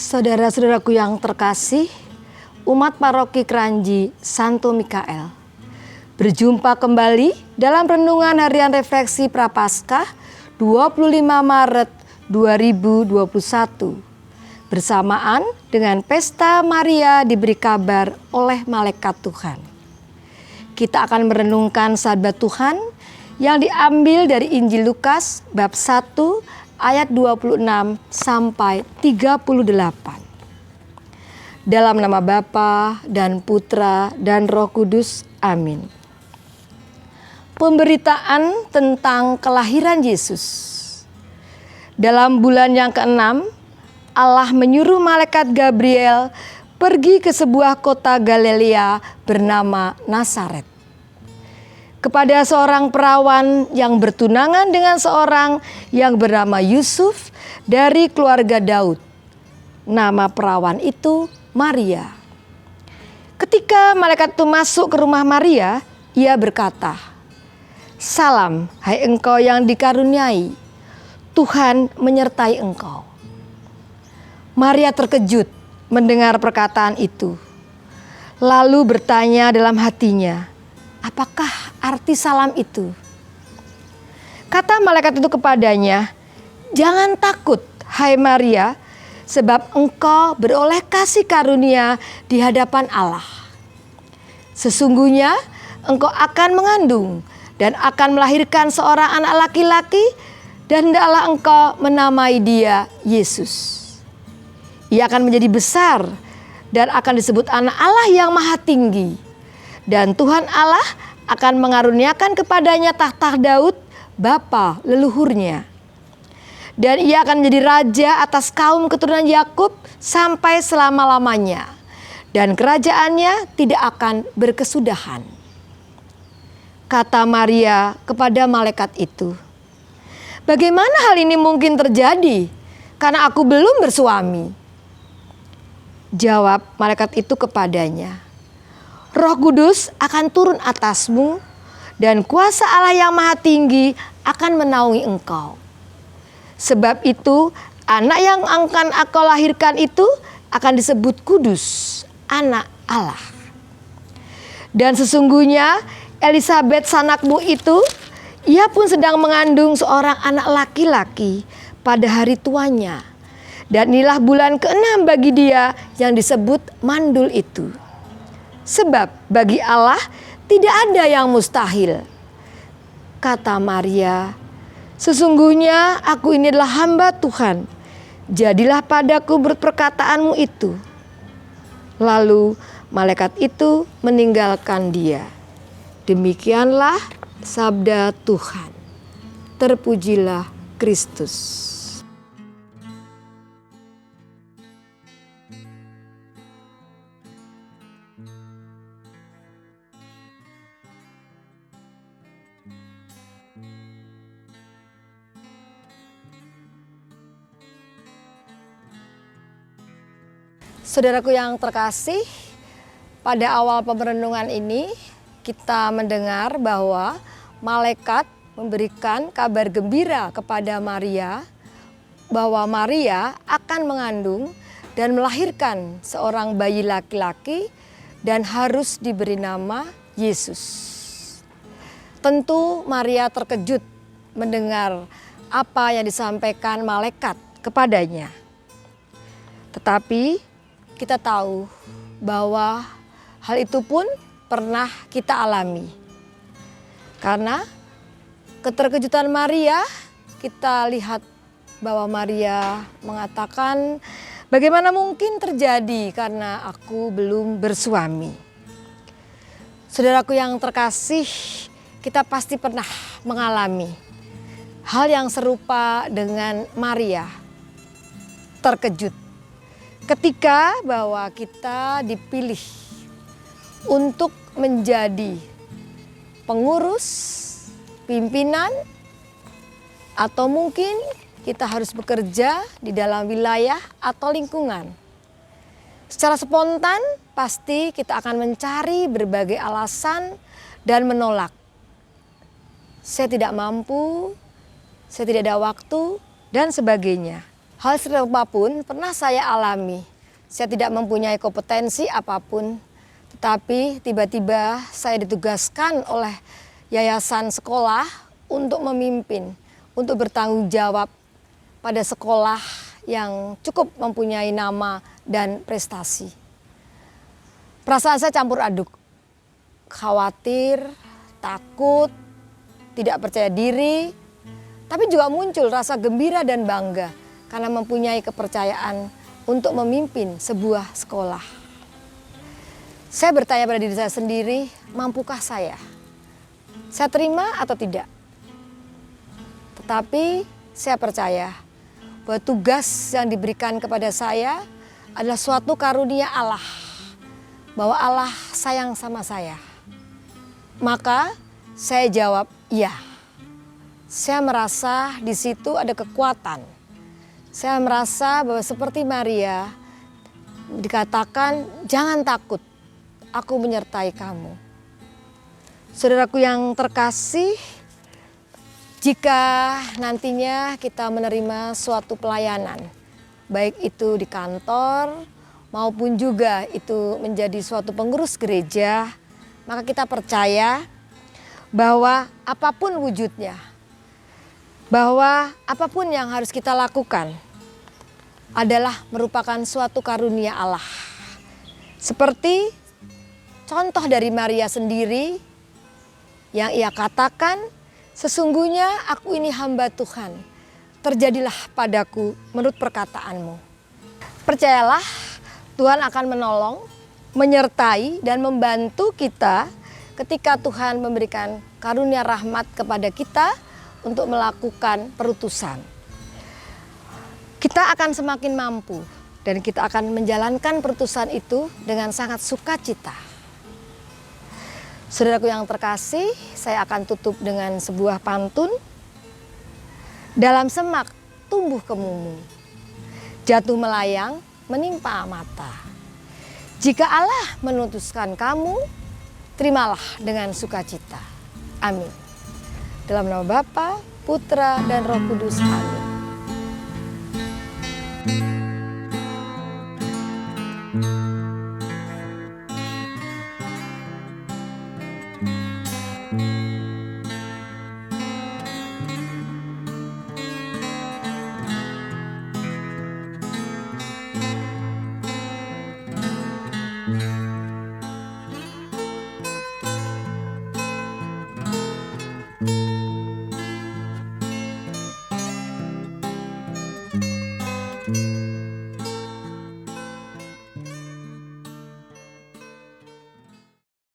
Saudara-saudaraku yang terkasih, umat paroki Kranji Santo Mikael, berjumpa kembali dalam renungan harian refleksi Prapaskah 25 Maret 2021 bersamaan dengan Pesta Maria diberi kabar oleh malaikat Tuhan. Kita akan merenungkan sabda Tuhan yang diambil dari Injil Lukas bab 1 ayat 26 sampai 38. Dalam nama Bapa dan Putra dan Roh Kudus. Amin. Pemberitaan tentang kelahiran Yesus. Dalam bulan yang ke-6, Allah menyuruh malaikat Gabriel pergi ke sebuah kota Galilea bernama Nazaret, kepada seorang perawan yang bertunangan dengan seorang yang bernama Yusuf dari keluarga Daud. Nama perawan itu Maria. Ketika malaikat itu masuk ke rumah Maria, ia berkata, "Salam, hai engkau yang dikaruniai, Tuhan menyertai engkau." Maria terkejut mendengar perkataan itu, lalu bertanya dalam hatinya, apakah arti salam itu? Kata malaikat itu kepadanya, "Jangan takut, hai Maria, sebab engkau beroleh kasih karunia di hadapan Allah. Sesungguhnya engkau akan mengandung dan akan melahirkan seorang anak laki-laki, dan hendaklah engkau menamai dia Yesus. Ia akan menjadi besar dan akan disebut anak Allah yang Maha Tinggi. Dan Tuhan Allah akan mengaruniakan kepadanya tahta Daud, bapa leluhurnya. Dan ia akan menjadi raja atas kaum keturunan Yakub sampai selama-lamanya. Dan kerajaannya tidak akan berkesudahan." Kata Maria kepada malaikat itu, "Bagaimana hal ini mungkin terjadi? Karena aku belum bersuami." Jawab malaikat itu kepadanya, "Roh Kudus akan turun atasmu, dan kuasa Allah yang Maha Tinggi akan menaungi engkau. Sebab itu anak yang akan aku lahirkan itu akan disebut kudus, anak Allah. Dan sesungguhnya Elisabet sanakmu itu, ia pun sedang mengandung seorang anak laki-laki pada hari tuanya. Dan inilah bulan ke-6 bagi dia yang disebut mandul itu. Sebab bagi Allah tidak ada yang mustahil." Kata Maria, "Sesungguhnya aku ini adalah hamba Tuhan. Jadilah padaku perkataanmu itu." Lalu malaikat itu meninggalkan dia. Demikianlah sabda Tuhan. Terpujilah Kristus. Saudaraku yang terkasih, pada awal perenungan ini kita mendengar bahwa malaikat memberikan kabar gembira kepada Maria bahwa Maria akan mengandung dan melahirkan seorang bayi laki-laki dan harus diberi nama Yesus. Tentu Maria terkejut mendengar apa yang disampaikan malaikat kepadanya. Tetapi kita tahu bahwa hal itu pun pernah kita alami. Karena keterkejutan Maria, kita lihat bahwa Maria mengatakan, "Bagaimana mungkin terjadi karena aku belum bersuami?" Saudaraku yang terkasih, kita pasti pernah mengalami hal yang serupa dengan Maria, terkejut ketika bahwa kita dipilih untuk menjadi pengurus, pimpinan, atau mungkin kita harus bekerja di dalam wilayah atau lingkungan. Secara spontan pasti kita akan mencari berbagai alasan dan menolak. Saya tidak mampu, saya tidak ada waktu, dan sebagainya. Hal apapun pernah saya alami. Saya tidak mempunyai kompetensi apapun, tetapi tiba-tiba saya ditugaskan oleh yayasan sekolah untuk memimpin, untuk bertanggung jawab pada sekolah yang cukup mempunyai nama dan prestasi. Perasaan saya campur aduk, khawatir, takut, tidak percaya diri, tapi juga muncul rasa gembira dan bangga karena mempunyai kepercayaan untuk memimpin sebuah sekolah. Saya bertanya pada diri saya sendiri, mampukah saya? Saya terima atau tidak? Tetapi saya percaya bahwa tugas yang diberikan kepada saya adalah suatu karunia Allah, bahwa Allah sayang sama saya. Maka saya jawab iya. Saya merasa di situ ada kekuatan. Saya merasa bahwa seperti Maria dikatakan, jangan takut, aku menyertai kamu. Saudaraku yang terkasih, jika nantinya kita menerima suatu pelayanan, baik itu di kantor maupun juga itu menjadi suatu pengurus gereja, maka kita percaya bahwa apapun wujudnya, bahwa apapun yang harus kita lakukan adalah merupakan suatu karunia Allah. Seperti contoh dari Maria sendiri yang ia katakan, sesungguhnya aku ini hamba Tuhan, terjadilah padaku menurut perkataanmu. Percayalah, Tuhan akan menolong, menyertai dan membantu kita ketika Tuhan memberikan karunia rahmat kepada kita untuk melakukan perutusan. Kita akan semakin mampu dan kita akan menjalankan perutusan itu dengan sangat sukacita. Saudaraku yang terkasih, saya akan tutup dengan sebuah pantun. Dalam semak tumbuh kemumu, jatuh melayang menimpa mata. Jika Allah menutuskan kamu, terimalah dengan sukacita. Amin. Dalam nama Bapa, Putra, dan Roh Kudus. Amin.